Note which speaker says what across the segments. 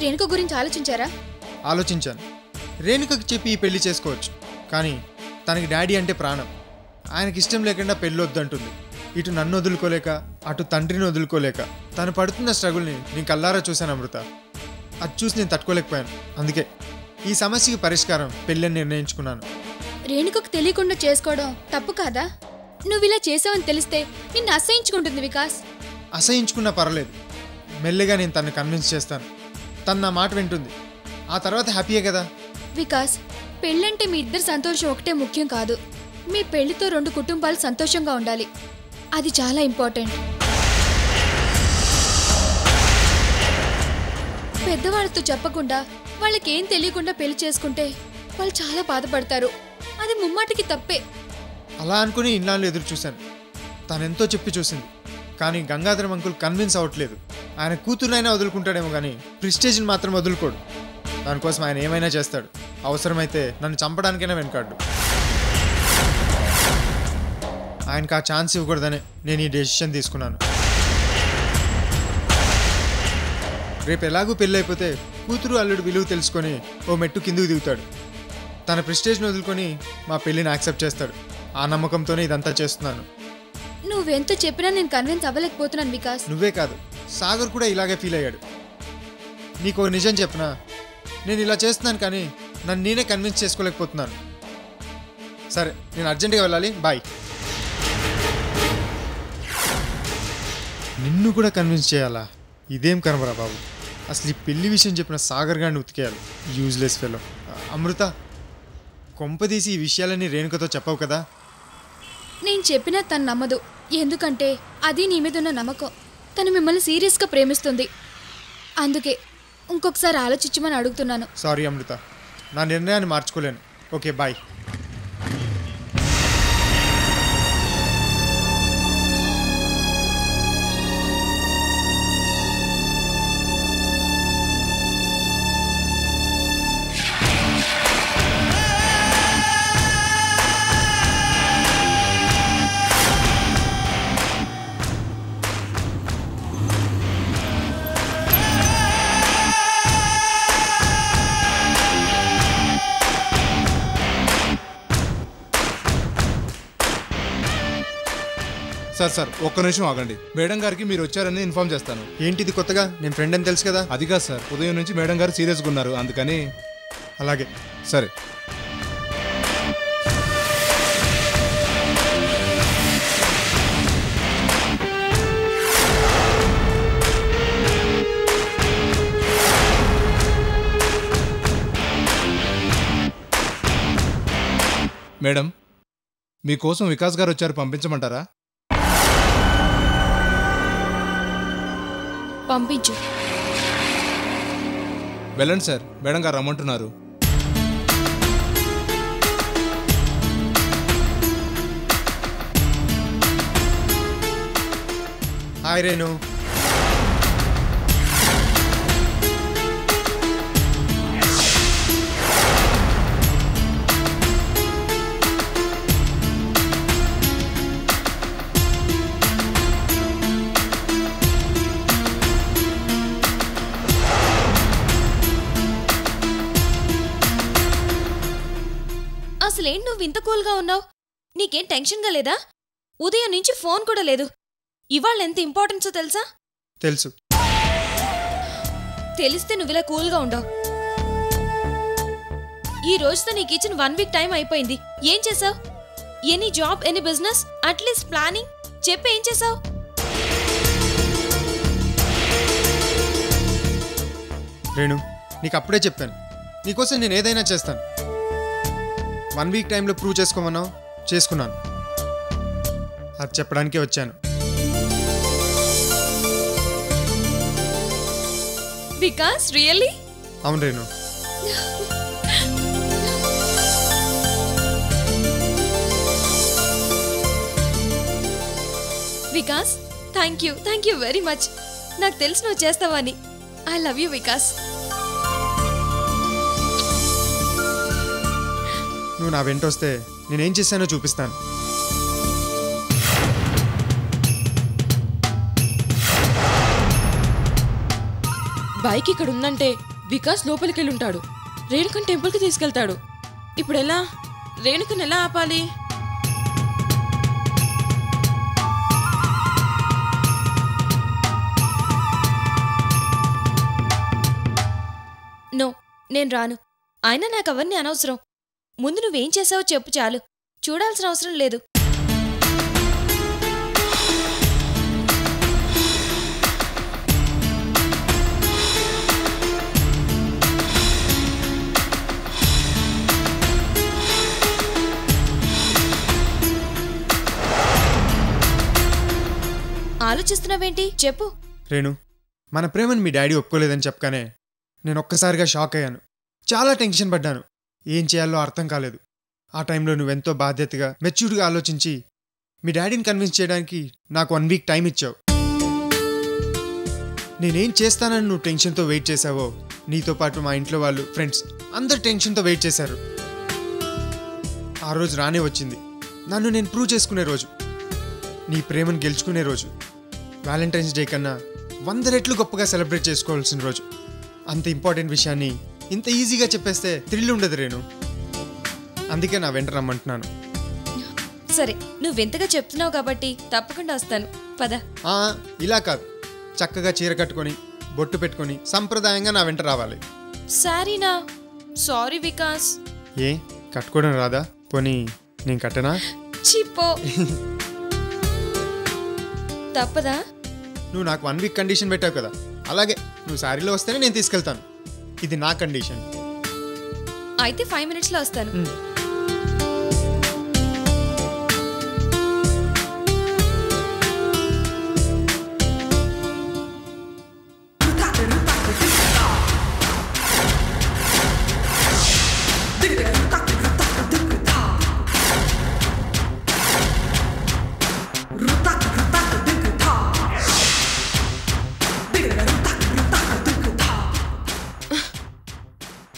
Speaker 1: రేణుక గురించి ఆలోచించారా?
Speaker 2: ఆలోచించాను. రేణుకకి చెప్పి ఈ పెళ్లి చేసుకోవచ్చు, కానీ తనకి డాడీ అంటే ప్రాణం. ఆయనకి ఇష్టం లేకుండా పెళ్ళి వద్దంటుంది. ఇటు నన్ను వదులుకోలేక, అటు తండ్రిని వదులుకోలేక తను పడుతున్న స్ట్రగుల్ని నేను కల్లారా చూశాను అమృత. అది చూసి నేను తట్టుకోలేకపోయాను. అందుకే ఈ సమస్యకి పరిష్కారం పెళ్ళని నిర్ణయించుకున్నాను.
Speaker 1: రేణుకకు తెలియకుండా చేసుకోవడం తప్పు కాదా? నువ్వు ఇలా చేసావని తెలిస్తే నిన్ను అసహించుకుంటుంది వికాస్.
Speaker 2: అసహించుకున్నా పర్వాలేదు, మెల్లగా నేను తనను కన్విన్స్ చేస్తాను. తను నా మాట వింటుంది, ఆ తర్వాత హ్యాపీయే కదా.
Speaker 1: వికాస్, పెళ్ళంటే మీ ఇద్దరు సంతోషం ఒకటే ముఖ్యం కాదు. మీ పెళ్లితో 2 కుటుంబాలు సంతోషంగా ఉండాలి. అది చాలా ఇంపార్టెంట్. పెద్దవాళ్ళతో చెప్పకుండా, వాళ్ళకేం తెలియకుండా పెళ్లి చేసుకుంటే వాళ్ళు చాలా బాధపడతారు. అది ముమ్మాటికి తప్పే.
Speaker 2: అలా అనుకుని ఇన్నాళ్ళు ఎదురు చూశాను. తనెంతో చెప్పి చూసింది, కానీ గంగాధరం అంకుల్ కన్విన్స్ అవ్వట్లేదు. ఆయన కూతురునైనా వదులుకుంటాడేమో కానీ ప్రిస్టేజ్ని మాత్రం వదులుకోడు. దానికోసం ఆయన ఏమైనా చేస్తాడు. అవసరమైతే నన్ను చంపడానికైనా వెనకాడు. ఆయనకు ఆ ఛాన్స్ ఇవ్వకూడదనే నేను ఈ డెసిషన్ తీసుకున్నాను. రేపు ఎలాగూ పెళ్ళి అయిపోతే కూతురు అల్లుడు విలువ తెలుసుకొని ఓ మెట్టు కిందుకు దిగుతాడు. తన ప్రిస్టేజ్ని వదులుకొని మా పెళ్ళిని యాక్సెప్ట్ చేస్తాడు. ఆ నమ్మకంతోనే ఇదంతా చేస్తున్నాను.
Speaker 1: నువ్వెంత చెప్పినా నేను కన్విన్స్ అవ్వలేకపోతున్నాను వికాస్.
Speaker 2: నువ్వే కాదు, సాగర్ కూడా ఇలాగే ఫీల్ అయ్యాడు. నీకు నిజం చెప్పనా, నేను ఇలా చేస్తున్నాను కానీ నన్ను నేనే కన్విన్స్ చేసుకోలేకపోతున్నాను. సరే, నేను అర్జెంటుగా వెళ్ళాలి, బాయ్. నిన్ను కూడా కన్విన్స్ చేయాలా? ఇదేం కనబరా బాబు. అసలు ఈ పెళ్లి విషయం చెప్పిన సాగర్ గారిని ఉతికేయాలి, యూజ్లెస్ ఫెలో. అమృత, కొంపదీసి ఈ విషయాలన్నీ రేణుకతో చెప్పవు కదా?
Speaker 1: నేను చెప్పినా తను నమ్మదు. ఎందుకంటే అది నీ మీద ఉన్న నమ్మకం. తను మిమ్మల్ని సీరియస్గా ప్రేమిస్తుంది. అందుకే ఇంకొకసారి ఆలోచించమని అడుగుతున్నాను.
Speaker 2: సారీ అమృత, నా నిర్ణయాన్ని మార్చుకోలేను. Okay, bye.
Speaker 3: సార్ ఒక్క నిమిషం ఆగండి. మేడం గారికి మీరు వచ్చారని ఇన్ఫార్మ్ చేస్తాను.
Speaker 2: ఏంటిది కొత్తగా? నేను ఫ్రెండ్ అని తెలుసు కదా.
Speaker 3: అది కాదు సార్, ఉదయం నుంచి మేడం గారు సీరియస్గా ఉన్నారు, అందుకని.
Speaker 2: అలాగే,
Speaker 3: సరే. మేడం మీకోసం వికాస్ గారు వచ్చారు, పంపించమంటారా?
Speaker 1: పంపించు.
Speaker 3: వెళ్ళండి సార్, మేడం గారు రమ్మంటున్నారు.
Speaker 2: హాయ్ రేణు.
Speaker 1: అసలేంటి నువ్వు ఇంత కూల్గా ఉన్నావు? నీకేం టెన్షన్గా లేదా? ఉదయం నుంచి ఫోన్ కూడా లేదు. ఇవాళ ఎంత ఇంపార్టెన్సో తెలుసా?
Speaker 2: తెలుసు.
Speaker 1: తెలిస్తే నువ్విలా కూల్గా ఉండవు. ఈ రోజుతో నీకు ఇచ్చిన 1 వీక్ టైం అయిపోయింది. ఏం చేసావు? Any job, any business, at least planning చెప్పి ఏం చేసావు?
Speaker 2: రేణు, నీకు అప్పుడే చెప్పాను, నీకోసం నేను ఏదైనా చేస్తాను. 1 వీక్ టైంలో ప్రూవ్ చేసుకోమన్నావు, చేసుకున్నాను. అది చెప్పడానికే వచ్చాను.
Speaker 1: వికాస్, రియల్లీ?
Speaker 2: అవును Renu.
Speaker 1: Vikas, thank you very much. నాకు తెలుసు నువ్వు చేస్తావని. I love you Vikas.
Speaker 2: నువ్వు నా వెంట వస్తే నేనేం చేశానో చూపిస్తాను.
Speaker 4: బైక్ ఇక్కడ ఉందంటే వికాస్ లోపలికి వెళ్ళి ఉంటాడు. రేణుకని టెంపుల్కి తీసుకెళ్తాడు. ఇప్పుడు ఎలా? రేణుకని ఎలా ఆపాలి?
Speaker 1: నో, నేను రాను. అయినా నాకు అవన్నీ అనవసరం. ముందు నువ్వేం చేసావో చెప్పు చాలు. చూడాల్సిన అవసరం లేదు. ఆలోచిస్తున్నావేంటి? చెప్పు.
Speaker 2: రేణు, మన ప్రేమని మీ డాడీ ఒప్పుకోలేదని చెప్పగానే నేను ఒక్కసారిగా షాక్ అయ్యాను. చాలా టెన్షన్ పడ్డాను. ఏం చేయాలో అర్థం కాలేదు. ఆ టైంలో నువ్వెంతో బాధ్యతగా, మెచ్యూర్డ్గా ఆలోచించి మీ డాడీని కన్విన్స్ చేయడానికి నాకు 1 వీక్ టైం ఇచ్చావు. నేనేం చేస్తానని నువ్వు టెన్షన్తో వెయిట్ చేసావో, నీతో పాటు మా ఇంట్లో వాళ్ళు, ఫ్రెండ్స్ అందరు టెన్షన్తో వెయిట్ చేశారు. ఆ రోజు రానే వచ్చింది. నన్ను నేను ప్రూవ్ చేసుకునే రోజు, నీ ప్రేమను గెలుచుకునే రోజు. వ్యాలంటైన్స్ డే కన్నా 100 రెట్లు గొప్పగా సెలబ్రేట్ చేసుకోవాల్సిన రోజు. అంత ఇంపార్టెంట్ విషయాన్ని ఇంత ఈజీగా చెప్పేస్తే థ్రిల్ ఉండదు రేణు. అందుకే నా వెంట రమ్మంటున్నాను.
Speaker 1: సరే, నువ్వెంతగా చెప్తున్నావు కాబట్టి తప్పకుండా వస్తాను. పద.
Speaker 2: ఇలా కాదు, చక్కగా చీర కట్టుకొని, బొట్టు పెట్టుకొని సంప్రదాయంగా నా వెంట రావాలి.
Speaker 1: సారీనా? సారీ వికాస్.
Speaker 2: ఏ, కట్టుకోవడం రాదా? పోనీ నేను కట్టనా?
Speaker 1: చిప్పో. తప్పదా?
Speaker 2: నువ్వు నాకు 1 వీక్ కండిషన్ పెట్టావు కదా, అలాగే నువ్వు శారీలో వస్తేనే నేను తీసుకెళ్తాను. ఇది నా కండిషన్.
Speaker 1: అయితే 5 minutesలో వస్తాను.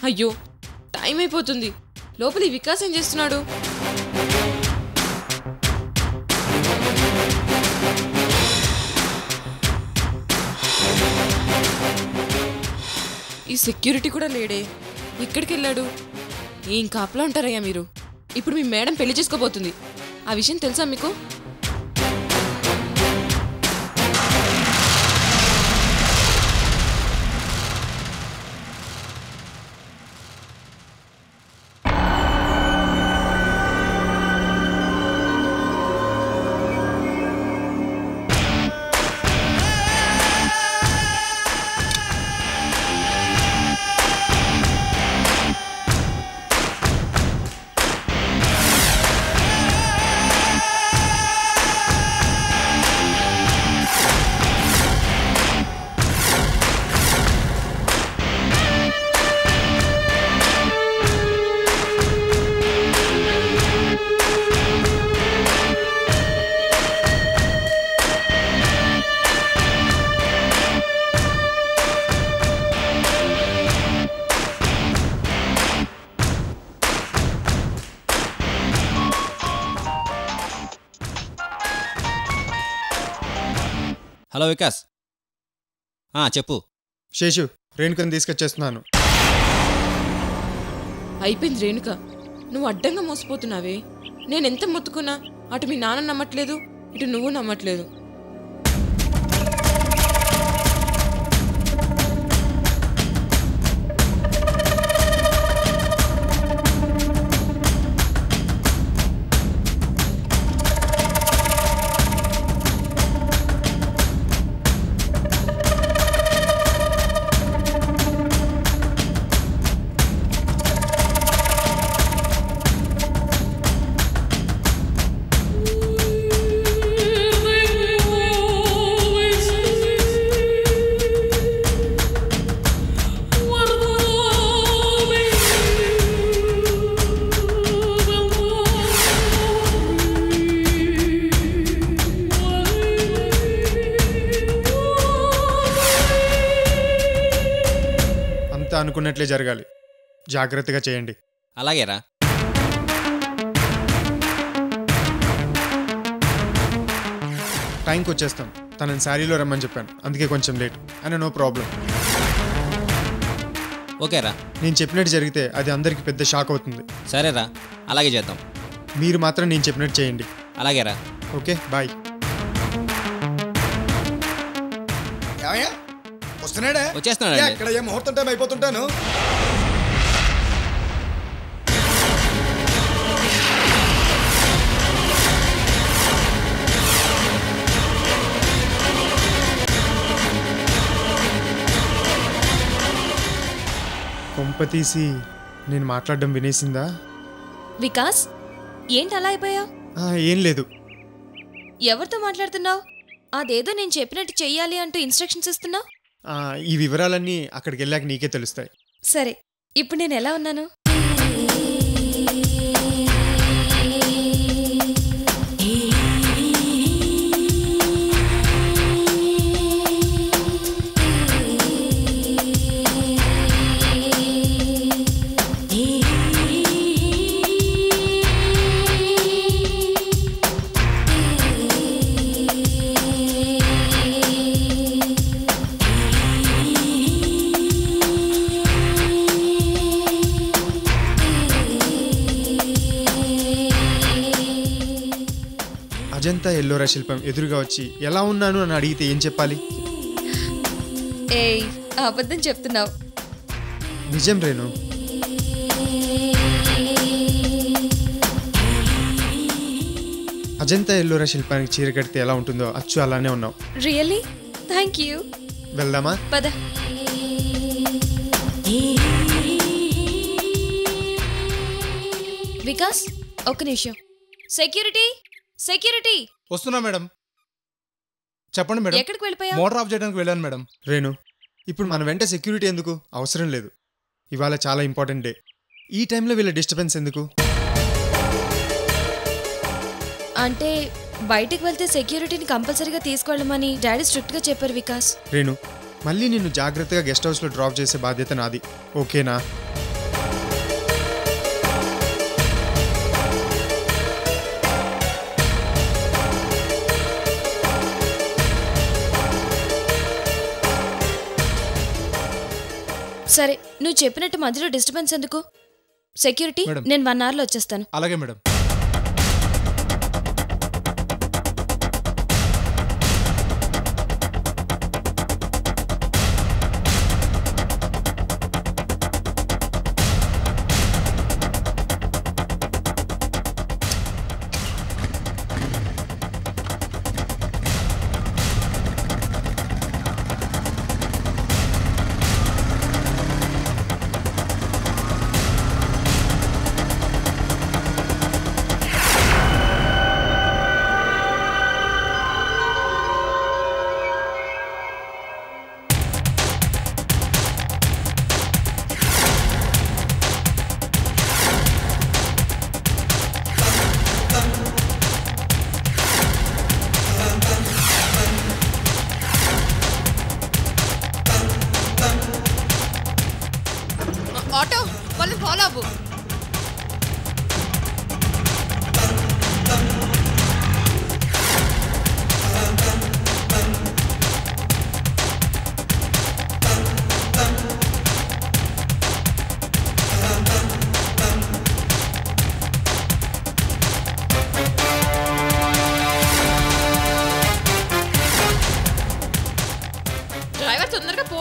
Speaker 4: అయ్యో, టైం అయిపోతుంది. లోపలి వికాస్ ఏం చేస్తున్నాడు? ఈ సెక్యూరిటీ కూడా లేడే, ఎక్కడికి వెళ్ళాడు? ఏం కాపలా ఉంటారయ్యా మీరు? ఇప్పుడు మీ మేడం పెళ్లి చేసుకోబోతుంది. ఆ విషయం తెలుసా మీకు?
Speaker 5: హలో వికాస్. చెప్పు.
Speaker 2: శేషు, రేణుకని తీసుకొచ్చేస్తున్నాను.
Speaker 4: అయిపోయింది రేణుక, నువ్వు అడ్డంగా మోసపోతున్నావే. నేనెంత మొత్తుకున్నా అటు మీ నాన్న నమ్మట్లేదు, ఇటు నువ్వు నమ్మట్లేదు.
Speaker 2: అనుకున్నట్లే జరగాలి. జాగ్రత్తగా చేయండి.
Speaker 5: అలాగేరా.
Speaker 2: టైంకి వచ్చేస్తాం. తనని శారీలో రమ్మని చెప్పాను, అందుకే కొంచెం లేట్. అయినా నో ప్రాబ్లం.
Speaker 5: ఓకేరా.
Speaker 2: నేను చెప్పినట్టు జరిగితే అది అందరికీ పెద్ద షాక్ అవుతుంది.
Speaker 5: సరేరా, అలాగే చేద్దాం.
Speaker 2: మీరు మాత్రం నేను చెప్పినట్టు చేయండి.
Speaker 5: అలాగేరా.
Speaker 2: Okay, bye.
Speaker 6: వస్తున్నాడా?
Speaker 5: వచ్చేస్తున్నాడు.
Speaker 6: ఇక్కడ ఏ ముహూర్తం టైం అయిపోతుంటాను.
Speaker 2: కొంప తీసి నేను మాట్లాడడం వినేసిందా?
Speaker 1: వికాస్, ఏంటి అలా అయిపోయావు?
Speaker 2: ఏం లేదు.
Speaker 1: ఎవరితో మాట్లాడుతున్నావు? అదేదో నేను చెప్పినట్టు చెయ్యాలి అంటూ ఇన్స్ట్రక్షన్స్ ఇస్తున్నావు.
Speaker 2: ఈ వివరాలన్నీ అక్కడికి వెళ్ళాక నీకే తెలుస్తాయి.
Speaker 1: సరే, ఇప్పుడు నేను ఎలా ఉన్నాను?
Speaker 2: అజంతా ఎల్లోరా శిల్పం ఎదురుగా వచ్చి ఎలా ఉన్నాను అని అడిగితే ఏం చెప్పాలి?
Speaker 1: ఏయ్, అబద్ధం చెప్తున్నావు.
Speaker 2: నిజం రేణు. అజంతా ఎల్లోరా శిల్పానికి చీర కడితే ఎలా ఉంటుందో అచ్చు అలానే ఉన్నావు.
Speaker 1: రియల్లీ? Thank you.
Speaker 2: వెళ్దామా?
Speaker 1: పద. వికాస్, ఒక్క నిమిషం. Security, security.
Speaker 3: వస్తున్నా మేడం. చెప్పండి మేడం.
Speaker 1: ఎక్కడికి వెళ్ళిపోయా?
Speaker 3: మోటార్ ఆఫ్ చేయడానికి వెళ్ళాను మేడం.
Speaker 2: రేణు, ఇప్పుడు మన వెంట సెక్యూరిటీ ఎందుకు? అవసరం లేదు. ఇవాళ చాలా ఇంపార్టెంట్ డే. ఈ టైంలో వీళ్ళ డిస్టర్బెన్స్ ఎందుకు?
Speaker 1: అంటే బయటికి వెళ్తే సెక్యూరిటీని కంపల్సరీగా తీసుకెళ్ళమని డాడీ స్ట్రిక్ట్గా చెప్పారు వికాస్.
Speaker 2: రేణు, మళ్ళీ నిన్ను జాగ్రత్తగా గెస్ట్ హౌస్లో డ్రాప్ చేసే బాధ్యత నాది. ఓకేనా?
Speaker 1: సరే, నువ్వు చెప్పినట్టు మధ్యలో డిస్టర్బెన్స్ ఎందుకు? సెక్యూరిటీ, నేను 1 అవర్లో వచ్చేస్తాను.
Speaker 3: అలాగే మేడం.
Speaker 4: ఆటో, వాళ్ళని ఫాలో అవ్వు.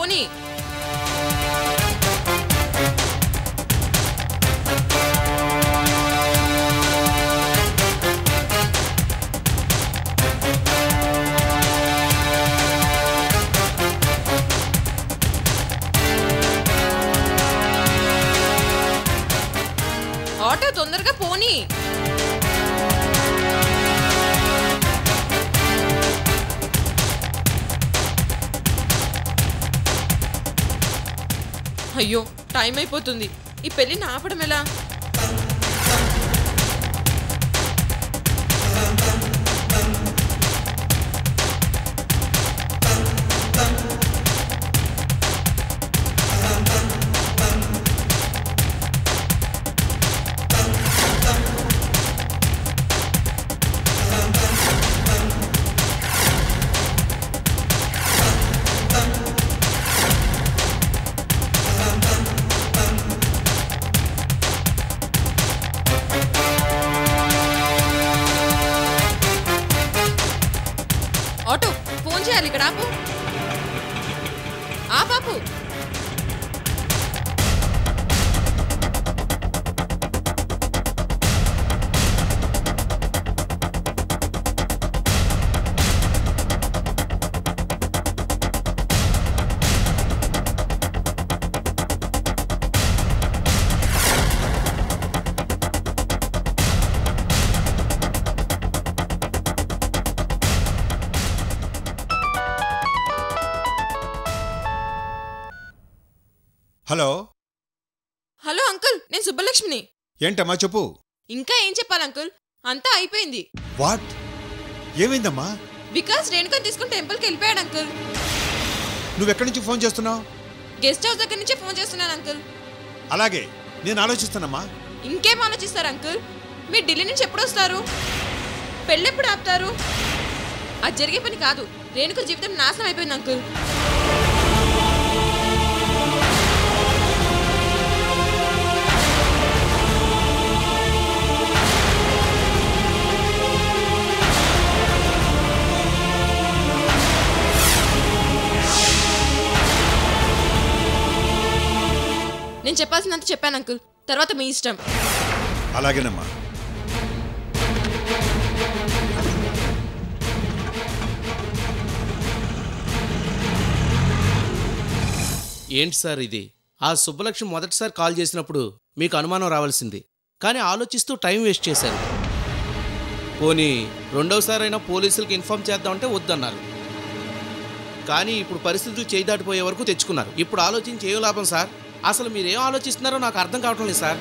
Speaker 4: పోనీ. ఆటో తొందరగా పోనీ. అయ్యో టైం అయిపోతుంది. ఈ పెళ్లిని ఆపడం ఎలా? ఆటో ఫోన్ చేయాలి. ఇక్కడ ఆపు. ఆపాపు.
Speaker 6: హలో
Speaker 4: హలో అంకుల్, నేను సుబ్బలక్ష్మిని.
Speaker 6: ఏంటమ్మా చెప్పు.
Speaker 4: ఇంకా ఏం చెప్పాలి అంకుల్, అంతా అయిపోయింది.
Speaker 6: వాట్? ఏమైందమ్మా?
Speaker 4: వికాస్ రేణుకని తీసుకుని టెంపుల్కి వెళ్ళిపోయాడు అంకుల్.
Speaker 6: నువ్వెక్కడి నుంచి ఫోన్ చేస్తున్నావు?
Speaker 4: గెస్ట్ హౌస్ దగ్గర నుంచే ఫోన్ చేస్తున్నాను అంకుల్.
Speaker 6: అలాగే నేను ఆలోచిస్తానమ్మా.
Speaker 4: ఇంకేం ఆలోచిస్తారు అంకుల్? మీరు ఢిల్లీ నుంచి ఎప్పుడు వస్తారు? పెళ్ళెప్పుడు ఆపుతారు? అది జరిగే పని కాదు. రేణుక జీవితం నాశనం అయిపోయింది అంకుల్. నేను చెప్పాల్సినంత చెప్పాను అంకుల్, తర్వాత మీ ఇష్టం.
Speaker 6: అలాగేనమ్మా.
Speaker 7: ఏంటి సార్ ఇది? ఆ సుబ్బలక్ష్మి మొదటిసారి కాల్ చేసినప్పుడు మీకు అనుమానం రావాల్సింది, కానీ ఆలోచిస్తూ టైం వేస్ట్ చేశారు. పోనీ రెండవసారి అయినా పోలీసులకు ఇన్ఫార్మ్ చేద్దామంటే వద్దన్నారు. కానీ ఇప్పుడు పరిస్థితులు చేయి దాటిపోయే వరకు తెచ్చుకున్నారు. ఇప్పుడు ఆలోచించి ఏం లాభం సార్? అసలు మీరేం ఆలోచిస్తున్నారో నాకు అర్థం కావటం లేదు సార్.